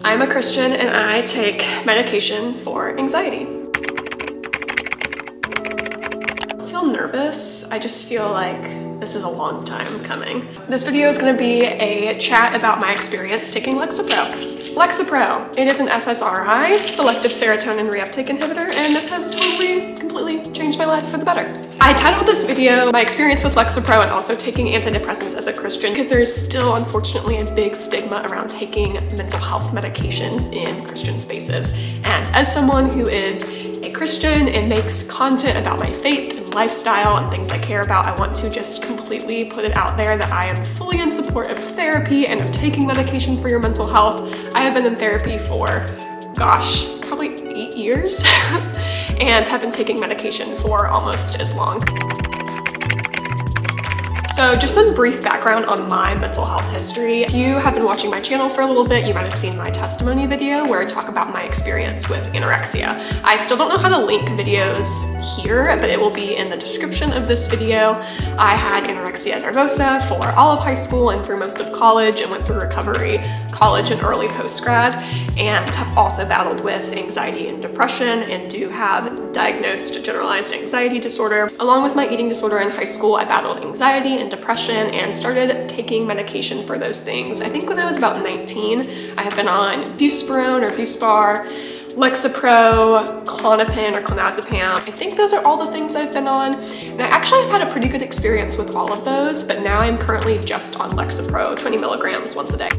I'm a Christian and I take medication for anxiety. I feel nervous. I just feel like this is a long time coming. This video is going to be a chat about my experience taking Lexapro. Lexapro, it is an SSRI, selective serotonin reuptake inhibitor, and this has completely changed my life for the better. I titled this video my experience with Lexapro and also taking antidepressants as a Christian because there is still unfortunately a big stigma around taking mental health medications in Christian spaces. And as someone who is a Christian and makes content about my faith and lifestyle and things I care about, I want to just completely put it out there that I am fully in support of therapy and of taking medication for your mental health. I have been in therapy for, gosh, probably 8 years and have been taking medication for almost as long. So just some brief background on my mental health history. If you have been watching my channel for a little bit, you might have seen my testimony video where I talk about my experience with anorexia. I still don't know how to link videos here, but it will be in the description of this video. I had anorexia nervosa for all of high school and through most of college and went through recovery, college and early post-grad, and have also battled with anxiety and depression and do have diagnosed generalized anxiety disorder. Along with my eating disorder in high school, I battled anxiety and depression and started taking medication for those things. I think when I was about 19, I have been on buspirone or Buspar, Lexapro, Klonopin or clonazepam. I think those are all the things I've been on. And I actually have had a pretty good experience with all of those, but now I'm currently just on Lexapro, 20 milligrams once a day.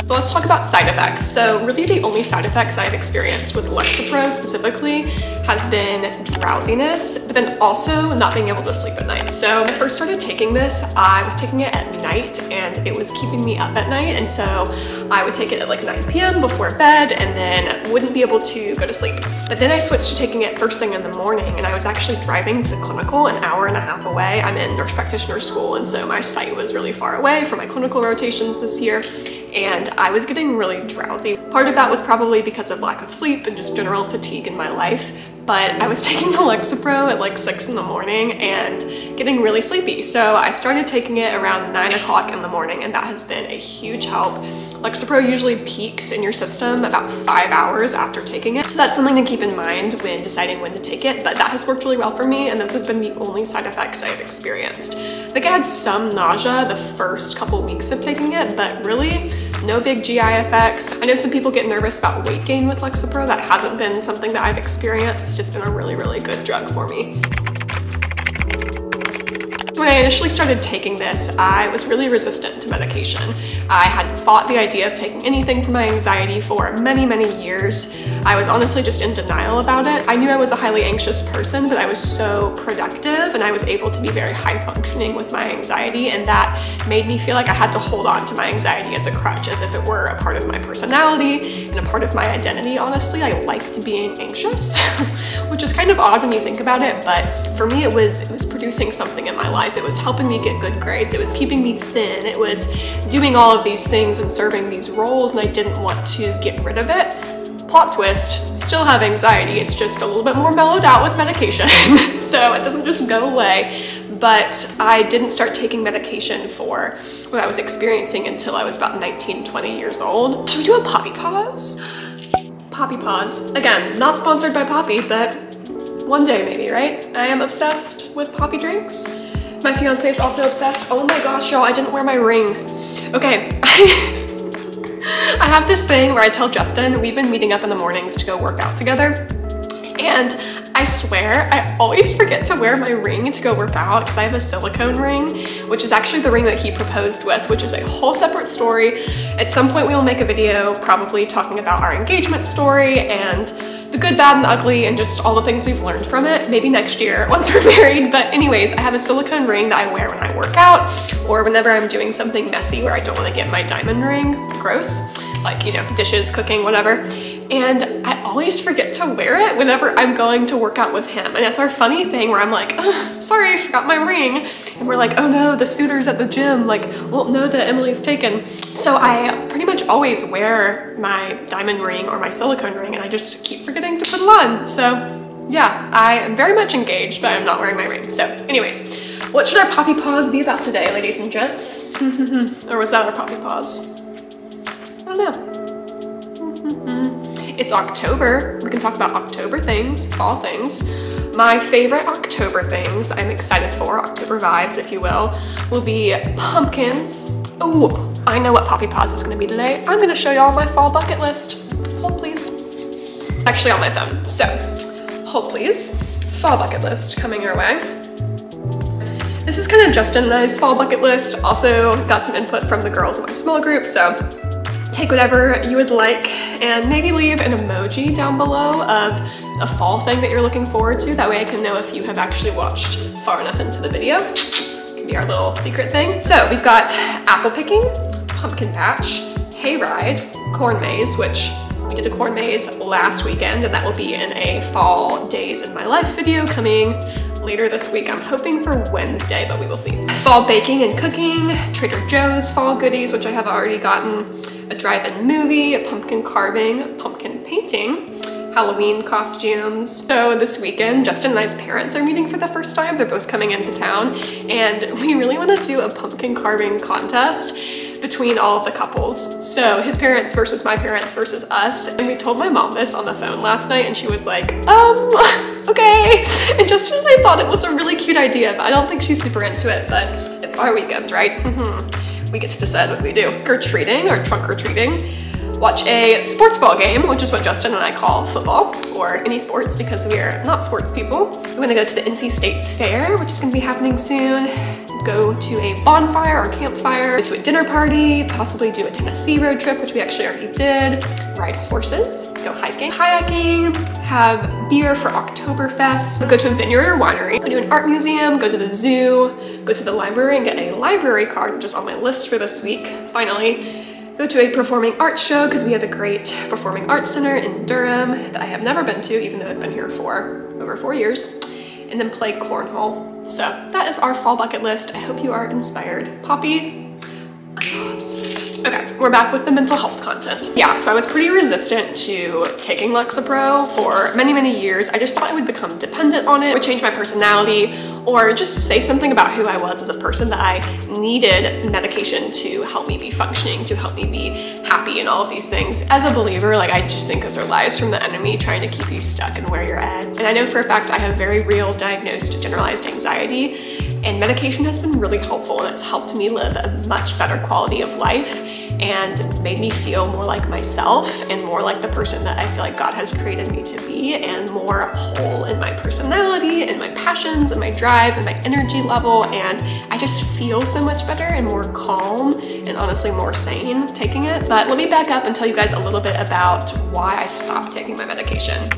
So let's talk about side effects. So really the only side effects I've experienced with Lexapro specifically has been drowsiness, but then also not being able to sleep at night. So when I first started taking this, I was taking it at night and it was keeping me up at night. And so I would take it at like 9 p.m. before bed and then wouldn't be able to go to sleep. But then I switched to taking it first thing in the morning and I was actually driving to clinical an hour and a half away. I'm in nurse practitioner school and so my site was really far away for my clinical rotations this year. And I was getting really drowsy. Part of that was probably because of lack of sleep and just general fatigue in my life, but I was taking the Lexapro at like 6 in the morning and getting really sleepy. So I started taking it around 9 o'clock in the morning and that has been a huge help. Lexapro usually peaks in your system about 5 hours after taking it. So that's something to keep in mind when deciding when to take it, but that has worked really well for me and those have been the only side effects I've experienced. I think I had some nausea the first couple weeks of taking it, but really no big GI effects. I know some people get nervous about weight gain with Lexapro. That hasn't been something that I've experienced. It's been a really good drug for me. When I initially started taking this, I was really resistant to medication. I had fought the idea of taking anything for my anxiety for many years. I was honestly just in denial about it. I knew I was a highly anxious person, but I was so productive and I was able to be very high functioning with my anxiety, and that made me feel like I had to hold on to my anxiety as a crutch, as if it were a part of my personality and a part of my identity. Honestly, I liked being anxious, which is kind of odd when you think about it, but for me it was producing something in my life. It was helping me get good grades. It was keeping me thin. It was doing all of these things and serving these roles, and I didn't want to get rid of it. Plot twist, still have anxiety. It's just a little bit more mellowed out with medication. So it doesn't just go away. But I didn't start taking medication for what I was experiencing until I was about 19, 20 years old. Should we do a POPPI pause? POPPI pause. Again, not sponsored by POPPI, but one day maybe, right? I am obsessed with POPPI drinks. My fiance is also obsessed. Oh my gosh, y'all, I didn't wear my ring. Okay, I have this thing where I tell Justin, we've been meeting up in the mornings to go work out together. And I swear, I always forget to wear my ring to go work out because I have a silicone ring, which is actually the ring that he proposed with, which is a whole separate story. At some point we will make a video probably talking about our engagement story and the good, bad, and ugly, and just all the things we've learned from it, maybe next year once we're married. But anyways, I have a silicone ring that I wear when I work out or whenever I'm doing something messy where I don't want to get my diamond ring gross, like, you know, dishes, cooking, whatever. And I always forget to wear it whenever I'm going to work out with him. And it's our funny thing where I'm like, oh, sorry, I forgot my ring. And we're like, oh no, the suitors at the gym like won't know that Emily's taken. So I pretty much always wear my diamond ring or my silicone ring and I just keep forgetting to put it on. So yeah, I am very much engaged, but I'm not wearing my ring. So anyways, what should our POPPI pause be about today, ladies and gents? Or was that our POPPI pause? don't know. It's October. We can talk about October things, fall things. My favorite October things I'm excited for, October vibes if you will be pumpkins. Oh, I know what POPPI PAUSE is gonna be today. I'm gonna show y'all my fall bucket list. Hold please. Actually on my phone, so hold please. Fall bucket list coming your way. This is kind of Justin and I's fall bucket list. Also got some input from the girls in my small group, so take whatever you would like and maybe leave an emoji down below of a fall thing that you're looking forward to. That way I can know if you have actually watched far enough into the video. It can be our little secret thing. So we've got apple picking, pumpkin patch, hayride, corn maze, which we did a corn maze last weekend, and that will be in a fall days in my life video coming later this week. I'm hoping for Wednesday, but we will see. Fall baking and cooking, Trader Joe's fall goodies, which I have already gotten, a drive-in movie, a pumpkin carving, pumpkin painting, Halloween costumes. So this weekend, Justin and I's parents are meeting for the first time. They're both coming into town, and we really want to do a pumpkin carving contest between all of the couples. So his parents versus my parents versus us. And we told my mom this on the phone last night, and she was like, okay. And Justin and I thought it was a really cute idea, but I don't think she's super into it, but it's our weekend, right? We get to decide what we do. Trick-or-treating or trunk-or-treating. Watch a sports ball game, which is what Justin and I call football, or any sports because we are not sports people. We're gonna go to the NC State Fair, which is gonna be happening soon. Go to a bonfire or campfire, go to a dinner party, possibly do a Tennessee road trip, which we actually already did, ride horses, go hiking, kayaking, have beer for Oktoberfest, go to a vineyard or winery, go to an art museum, go to the zoo, go to the library and get a library card, which is on my list for this week, finally. Go to a performing arts show because we have a great performing arts center in Durham that I have never been to, even though I've been here for over 4 years, and then play cornhole. So that is our fall bucket list. I hope you are inspired. POPPI, unpause. Okay, we're back with the mental health content. Yeah, so I was pretty resistant to taking Lexapro for many, many years. I just thought I would become dependent on it, or change my personality, or just say something about who I was as a person, that I needed medication to help me be functioning, to help me be happy and all of these things. As a believer, like, I just think those are lies from the enemy trying to keep you stuck in where you're at. And I know for a fact I have very real diagnosed generalized anxiety, and medication has been really helpful, and it's helped me live a much better quality of life and made me feel more like myself and more like the person that I feel like God has created me to be, and more whole in my personality and my passions and my drive and my energy level. And I just feel so much better and more calm and honestly more sane taking it. But let me back up and tell you guys a little bit about why I stopped taking my medication.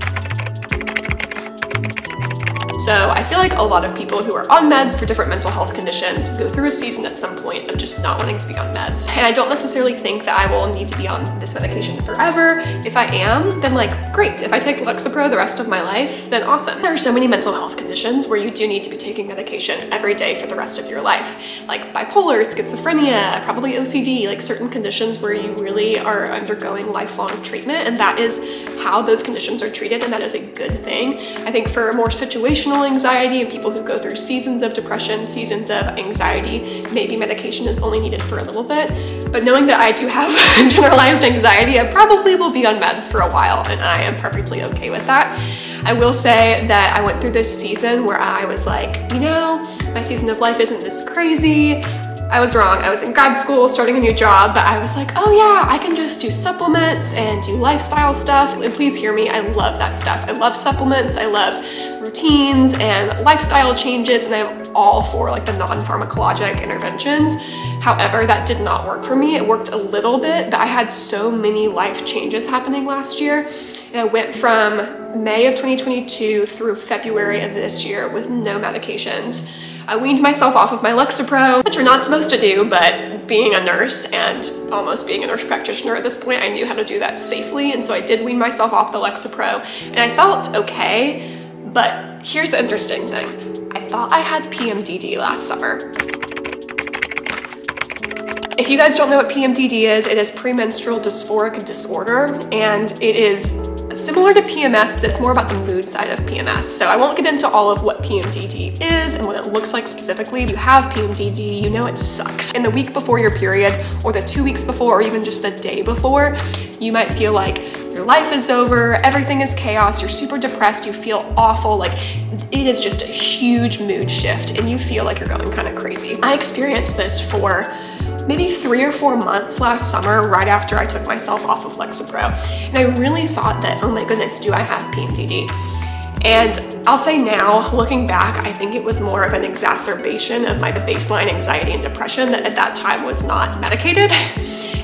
So I feel like a lot of people who are on meds for different mental health conditions go through a season at some point of just not wanting to be on meds. And I don't necessarily think that I will need to be on this medication forever. If I am, then like, great. If I take Lexapro the rest of my life, then awesome. There are so many mental health conditions where you do need to be taking medication every day for the rest of your life. Like bipolar, schizophrenia, probably OCD, like certain conditions where you really are undergoing lifelong treatment, and that is how those conditions are treated, and that is a good thing. I think for more situational anxiety and people who go through seasons of depression, seasons of anxiety, maybe medication is only needed for a little bit. But knowing that I do have generalized anxiety, I probably will be on meds for a while, and I am perfectly okay with that. I will say that I went through this season where I was like, you know, my season of life isn't this crazy. I was wrong. I was in grad school, starting a new job, but I was like, oh yeah, I can just do supplements and do lifestyle stuff. And please hear me, I love that stuff. I love supplements, I love routines and lifestyle changes, and I'm all for like the non-pharmacologic interventions. However, that did not work for me. It worked a little bit, but I had so many life changes happening last year. And I went from May of 2022 through February of this year with no medications. I weaned myself off of my Lexapro, which you're not supposed to do, but being a nurse and almost being a nurse practitioner at this point, I knew how to do that safely. And so I did wean myself off the Lexapro, and I felt okay. But here's the interesting thing. I thought I had PMDD last summer. If you guys don't know what PMDD is, it is premenstrual dysphoric disorder, and it is similar to PMS, but it's more about the mood side of PMS. So I won't get into all of what PMDD is and what it looks like specifically. If you have PMDD, you know it sucks. In the week before your period, or the 2 weeks before, or even just the day before, you might feel like your life is over, everything is chaos, you're super depressed, you feel awful, like it is just a huge mood shift and you feel like you're going kind of crazy. I experienced this for maybe 3 or 4 months last summer, right after I took myself off of Lexapro. And I really thought that, oh my goodness, do I have PMDD? And I'll say now, looking back, I think it was more of an exacerbation of my baseline anxiety and depression that at that time was not medicated.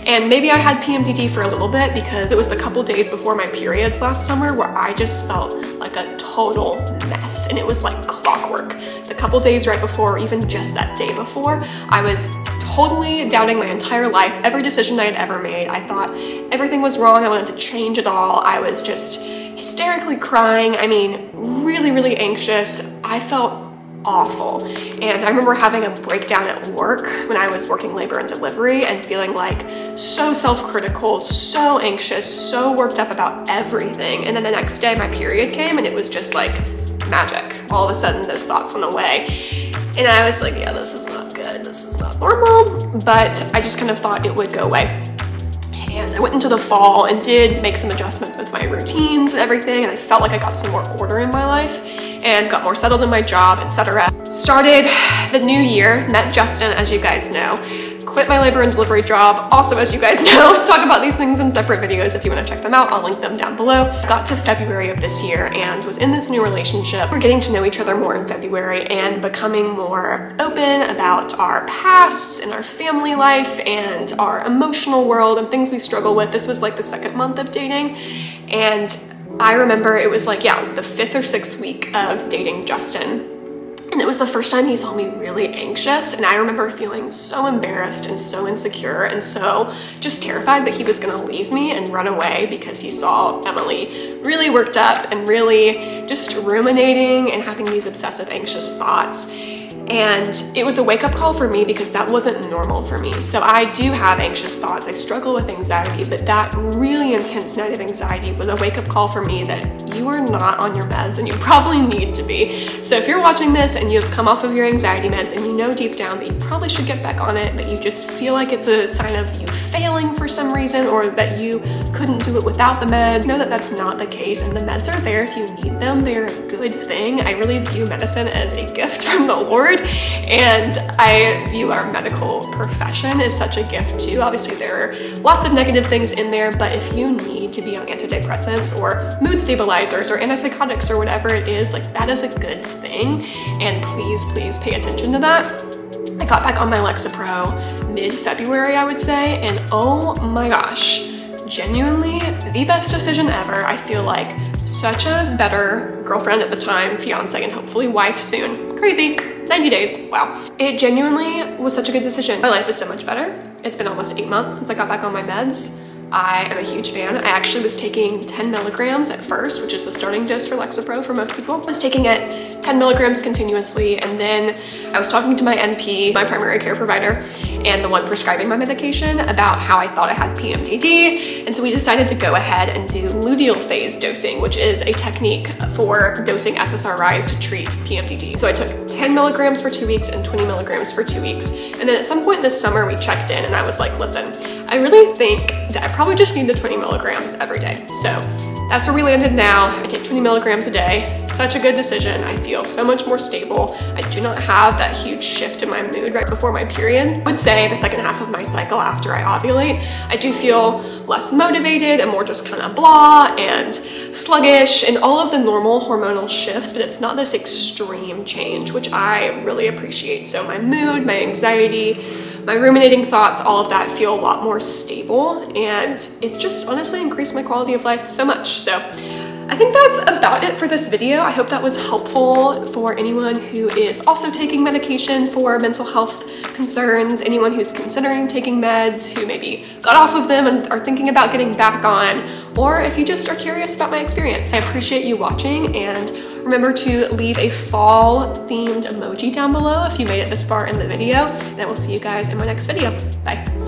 And maybe I had PMDD for a little bit because it was the couple days before my periods last summer where I just felt like a total mess. And it was like clockwork. The couple days right before, or even just that day before, I was totally doubting my entire life, every decision I had ever made. I thought everything was wrong. I wanted to change it all. I was just hysterically crying. I mean, really, really anxious. I felt awful. And I remember having a breakdown at work when I was working labor and delivery and feeling like so self-critical, so anxious, so worked up about everything. And then the next day my period came and it was just like magic. All of a sudden those thoughts went away. And I was like, yeah, this is not good. This is not normal. But I just kind of thought it would go away. And I went into the fall and did make some adjustments with my routines and everything, and I felt like I got some more order in my life and got more settled in my job, etc. Started the new year, met Justin, as you guys know, quit my labor and delivery job, also as you guys know, talk about these things in separate videos. If you want to check them out, I'll link them down below. Got to February of this year and was in this new relationship. We're getting to know each other more in February and becoming more open about our pasts and our family life and our emotional world and things we struggle with. This was like the 2nd month of dating, and I remember it was like, yeah, the 5th or 6th week of dating Justin. And it was the first time he saw me really anxious, and I remember feeling so embarrassed and so insecure and so just terrified that he was gonna leave me and run away because he saw Emily really worked up and really just ruminating and having these obsessive anxious thoughts. And it was a wake-up call for me because that wasn't normal for me. So I do have anxious thoughts, I struggle with anxiety, but that really intense night of anxiety was a wake-up call for me that you are not on your meds and you probably need to be. So if you're watching this and you've come off of your anxiety meds and you know deep down that you probably should get back on it, but you just feel like it's a sign of you failing for some reason or that you couldn't do it without the meds, know that that's not the case, and the meds are there if you need them. They're a good thing. I really view medicine as a gift from the Lord. And I view our medical profession as such a gift too. Obviously there are lots of negative things in there, but if you need to be on antidepressants or mood stabilizers or antipsychotics or whatever it is, like that is a good thing. And please, please pay attention to that. I got back on my Lexapro mid-February, I would say, and oh my gosh, genuinely the best decision ever. I feel like such a better girlfriend at the time, fiance, and hopefully wife soon. Crazy. 90 days, wow. It genuinely was such a good decision. My life is so much better. It's been almost 8 months since I got back on my meds. I am a huge fan. I actually was taking 10 milligrams at first, which is the starting dose for Lexapro for most people. I was taking it 10 milligrams continuously, and then I was talking to my NP, my primary care provider, and the one prescribing my medication about how I thought I had PMDD, and so we decided to go ahead and do luteal phase dosing, which is a technique for dosing SSRIs to treat PMDD. So I took 10 milligrams for 2 weeks and 20 milligrams for 2 weeks, and then at some point this summer we checked in and I was like, listen, I really think that I probably just need the 20 milligrams every day. So that's where we landed now. I take 20 milligrams a day. Such a good decision. I feel so much more stable. I do not have that huge shift in my mood right before my period. I would say the second half of my cycle after I ovulate, I do feel less motivated and more just kind of blah and sluggish and all of the normal hormonal shifts, but it's not this extreme change, which I really appreciate. So my mood, my anxiety, my ruminating thoughts, all of that feel a lot more stable, and it's just honestly increased my quality of life so much. So I think that's about it for this video. I hope that was helpful for anyone who is also taking medication for mental health concerns, anyone who's considering taking meds, who maybe got off of them and are thinking about getting back on, or if you just are curious about my experience. I appreciate you watching, and remember to leave a fall themed emoji down below if you made it this far in the video, and I will see you guys in my next video. Bye.